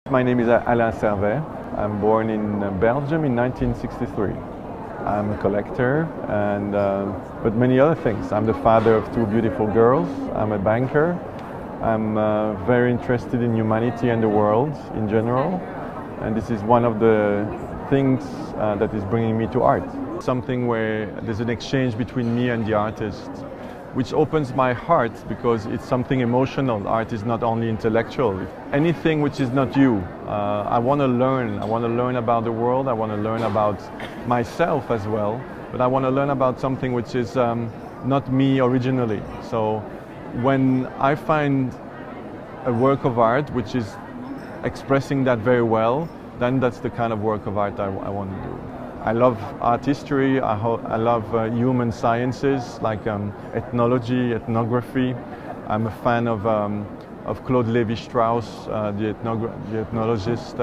My name is Alain Servais. I'm born in Belgium in 1963. I'm a collector and but many other things. I'm the father of two beautiful girls. I'm a banker. I'm very interested in humanity and the world in general. And this is one of the things that is bringing me to art. Something where there's an exchange between me and the artist, which opens my heart because it's something emotional. Art is not only intellectual. Anything which is not you. I want to learn. I want to learn about the world. I want to learn about myself as well. But I want to learn about something which is not me originally. So when I find a work of art which is expressing that very well, then that's the kind of work of art I want to do. I love art history, I love human sciences like ethnology, ethnography. I'm a fan of Claude Lévi-Strauss, the ethnologist,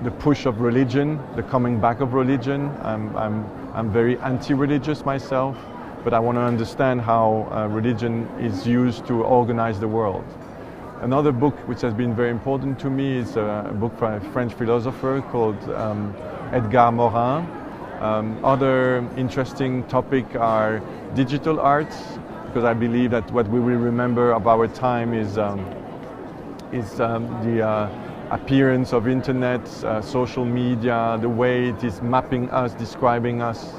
the push of religion, the coming back of religion. I'm very anti-religious myself, but I want to understand how religion is used to organize the world. Another book which has been very important to me is a book by a French philosopher called Edgar Morin. Other interesting topics are digital arts, because I believe that what we will remember of our time is the appearance of internet, social media, the way it is mapping us, describing us.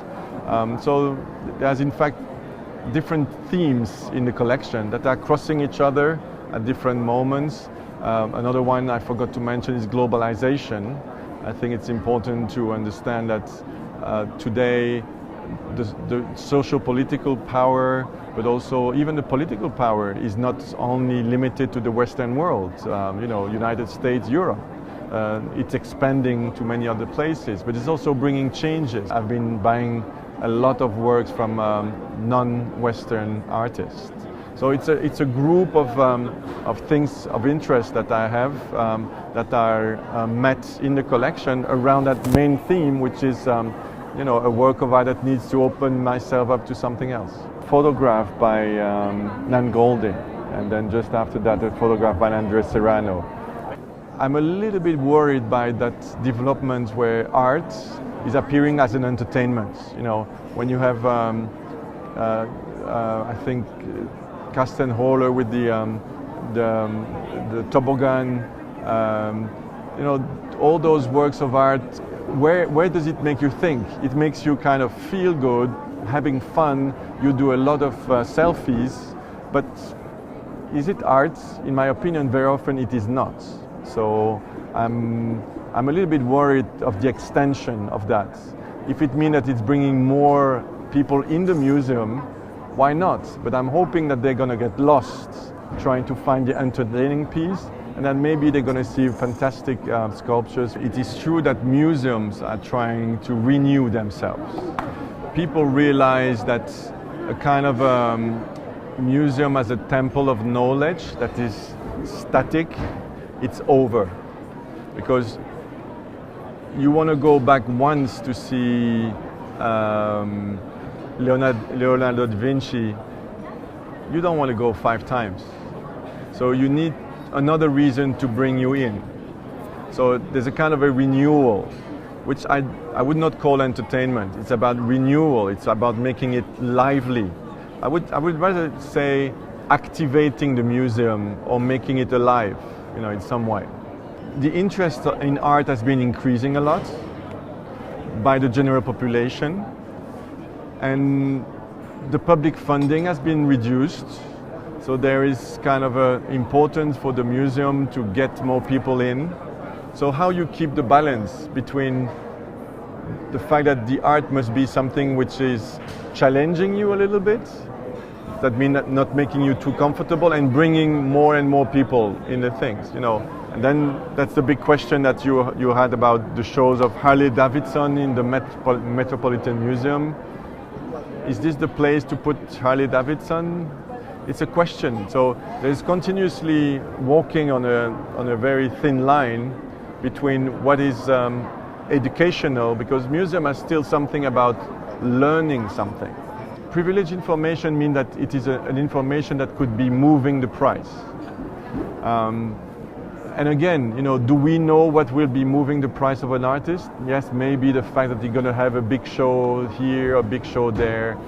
So there's in fact different themes in the collection that are crossing each other at different moments. Another one I forgot to mention is globalization. I think it's important to understand that today the social-political power, but also even the political power, is not only limited to the Western world, United States, Europe. It's expanding to many other places, but it's also bringing changes. I've been buying a lot of works from non-Western artists. So it's a group of things of interest that I have that are met in the collection around that main theme, which is a work of art that needs to open myself up to something else. Photograph by Nan Goldin, and then just after that a photograph by Andres Serrano. I'm a little bit worried by that development where art is appearing as an entertainment. When you have I think Kastenholler with the toboggan, all those works of art. Where does it make you think? It makes you kind of feel good, having fun. You do a lot of selfies, but is it art? In my opinion, very often it is not. So I'm a little bit worried of the extension of that. If it means that it's bringing more people in the museum, why not? But I'm hoping that they're going to get lost trying to find the entertaining piece, and then maybe they're going to see fantastic sculptures. It is true that museums are trying to renew themselves. People realize that a kind of museum as a temple of knowledge that is static, it's over. Because you want to go back once to see Leonardo da Vinci, you don't want to go 5 times. So you need another reason to bring you in. So there's a kind of a renewal, which I would not call entertainment. It's about renewal. It's about making it lively. I would rather say activating the museum or making it alive, in some way. The interest in art has been increasing a lot by the general population. And the public funding has been reduced, so there is kind of an importance for the museum to get more people in. So how you keep the balance between the fact that the art must be something which is challenging you a little bit, that means not making you too comfortable, and bringing more and more people in the things, And then that's the big question that you had about the shows of Harley Davidson in the Metropolitan Museum. Is this the place to put Harley Davidson? It's a question. So there's continuously walking on a very thin line between what is educational, because museum is still something about learning something. privileged information means that it is an information that could be moving the price. And again, do we know what will be moving the price of an artist? Yes, maybe the fact that you're going to have a big show here, a big show there.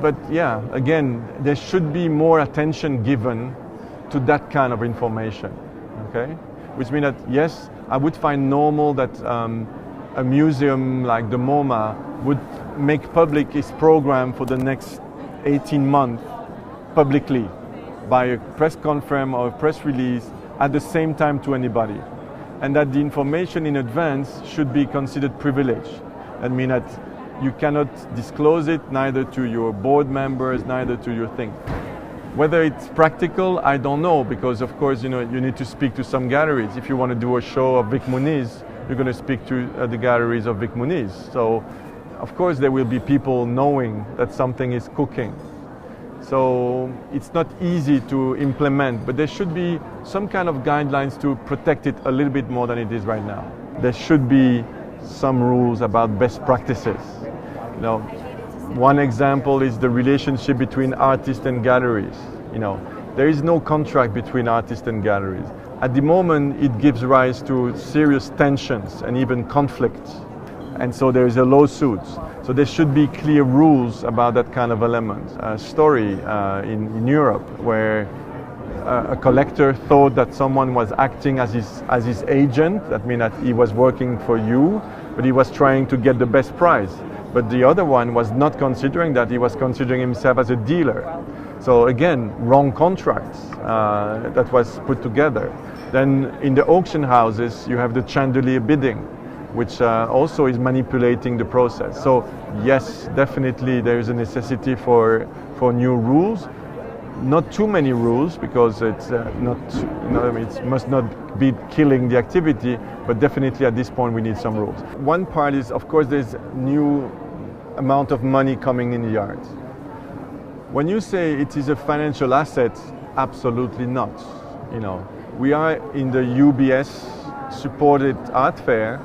But yeah, again, there should be more attention given to that kind of information, okay? Which means that, yes, I would find normal that a museum like the MoMA would make public its program for the next 18 months publicly by a press conference or a press release at the same time to anybody. And that the information in advance should be considered privileged. That means that you cannot disclose it neither to your board members, neither to your thing. Whether it's practical, I don't know, because of course, you need to speak to some galleries. If you want to do a show of Vic Muniz, you're going to speak to the galleries of Vic Muniz. So, of course, there will be people knowing that something is cooking. So, it's not easy to implement, but there should be some kind of guidelines to protect it a little bit more than it is right now. There should be some rules about best practices. One example is the relationship between artists and galleries. There is no contract between artists and galleries. At the moment, it gives rise to serious tensions and even conflicts. And so there is a lawsuit. So there should be clear rules about that kind of element. A story in Europe where a collector thought that someone was acting as his agent. That means that he was working for you, but he was trying to get the best price. But the other one was not considering that, he was considering himself as a dealer. So again, wrong contracts that was put together. Then in the auction houses, you have the chandelier bidding, which also is manipulating the process. So yes, definitely there is a necessity for new rules. Not too many rules, because it's it must not be killing the activity, but definitely at this point we need some rules. One part is, of course, there's new amount of money coming in the art. When you say it is a financial asset, absolutely not. We are in the UBS supported art fair.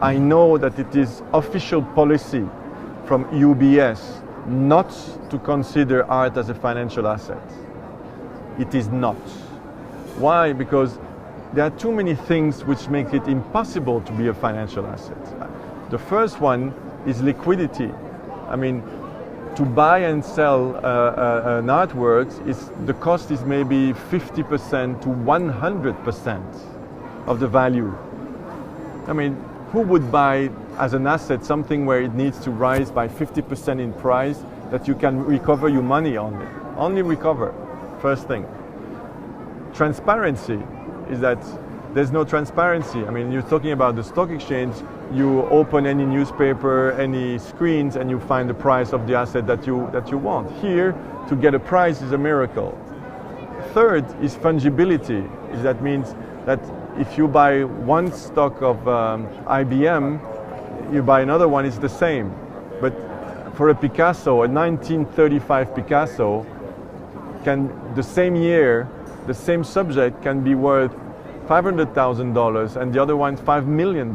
I know that it is official policy from UBS not to consider art as a financial asset. It is not. Why? Because there are too many things which make it impossible to be a financial asset. The first one is liquidity. I mean, to buy and sell an artwork, the cost is maybe 50% to 100% of the value. I mean, who would buy as an asset something where it needs to rise by 50% in price that you can recover your money on it? Only recover, first thing. Transparency is that there's no transparency. I mean, you're talking about the stock exchange, you open any newspaper, any screens, and you find the price of the asset that you want. Here, to get a price is a miracle. Third is fungibility. That means that if you buy one stock of IBM, you buy another one, it's the same. But for a Picasso, a 1935 Picasso, the same year, the same subject can be worth $500,000 and the other one $5 million,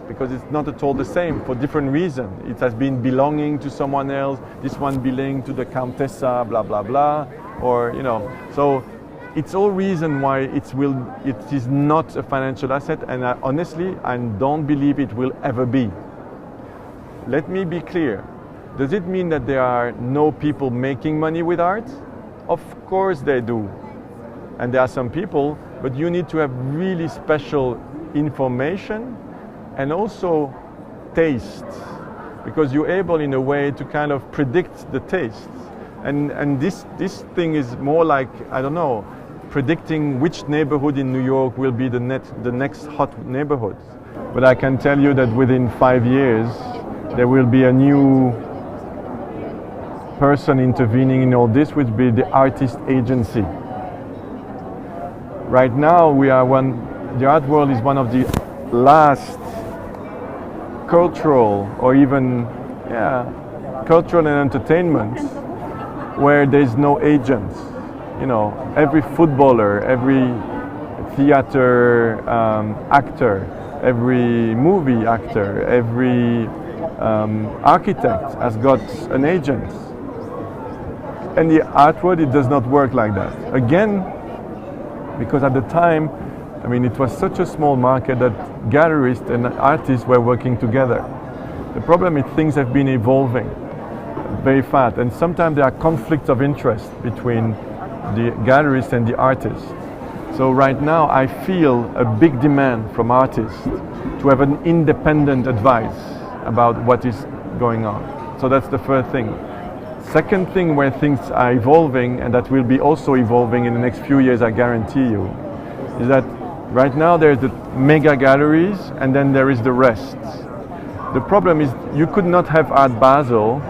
because it's not at all the same for different reasons. It has been belonging to someone else, this one belonging to the Countessa, blah, blah, blah, or, so it's all reason why it is not a financial asset, and honestly, I don't believe it will ever be. Let me be clear. Does it mean that there are no people making money with art? Of course they do. And there are some people, but you need to have really special information and also taste, because you're able in a way to kind of predict the taste. And this thing is more like, I don't know, predicting which neighborhood in New York will be the next hot neighborhood. But I can tell you that within 5 years, there will be a new person intervening in all this, which will be the artist agency. Right now, the art world is one of the last cultural or even cultural and entertainment where there's no agent. Every footballer, every theater actor, every movie actor, every architect has got an agent. And the art world, it does not work like that. Again, because at the time, I mean, it was such a small market that gallerists and artists were working together. The problem is things have been evolving very fast, and sometimes there are conflicts of interest between the gallerist and the artist. So right now I feel a big demand from artists to have an independent advice about what is going on. So that's the first thing. Second thing where things are evolving, and that will be also evolving in the next few years, I guarantee you, is that right now there's the mega galleries and then there is the rest. The problem is you could not have Art Basel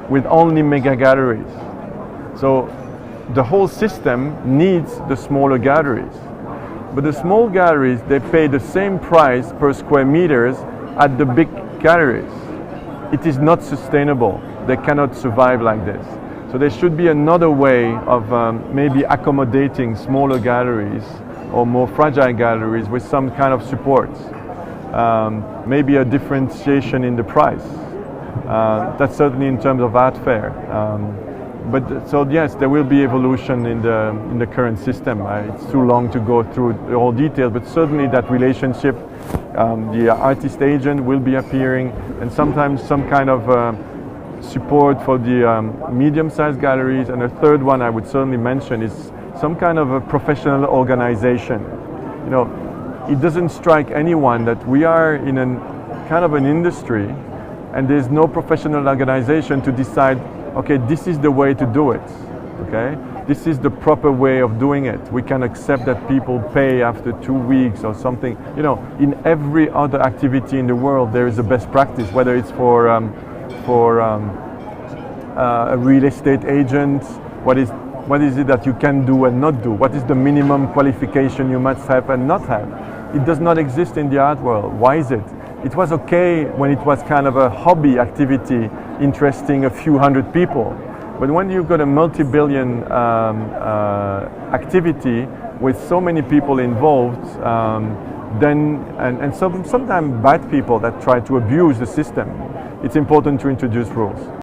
with only mega galleries. So the whole system needs the smaller galleries. But the small galleries, they pay the same price per square meters at the big galleries. It is not sustainable. They cannot survive like this. So there should be another way of maybe accommodating smaller galleries or more fragile galleries with some kind of support. Maybe a differentiation in the price. That's certainly in terms of art fair. But so yes, there will be evolution in the current system. It's too long to go through the whole details, but certainly that relationship, the artist agent will be appearing, and sometimes some kind of support for the medium-sized galleries. And a third one I would certainly mention is some kind of a professional organization. You know, it doesn't strike anyone that we are in a kind of an industry, and there's no professional organization to decide, okay, this is the way to do it, okay? This is the proper way of doing it. We can accept that people pay after 2 weeks or something. You know, in every other activity in the world, there is a best practice, whether it's for a real estate agent, what is it that you can do and not do? What is the minimum qualification you must have and not have? It does not exist in the art world. Why is it? It was okay when it was kind of a hobby activity interesting a few hundred people. But when you've got a multi-billion activity with so many people involved, then sometimes bad people that try to abuse the system, it's important to introduce rules.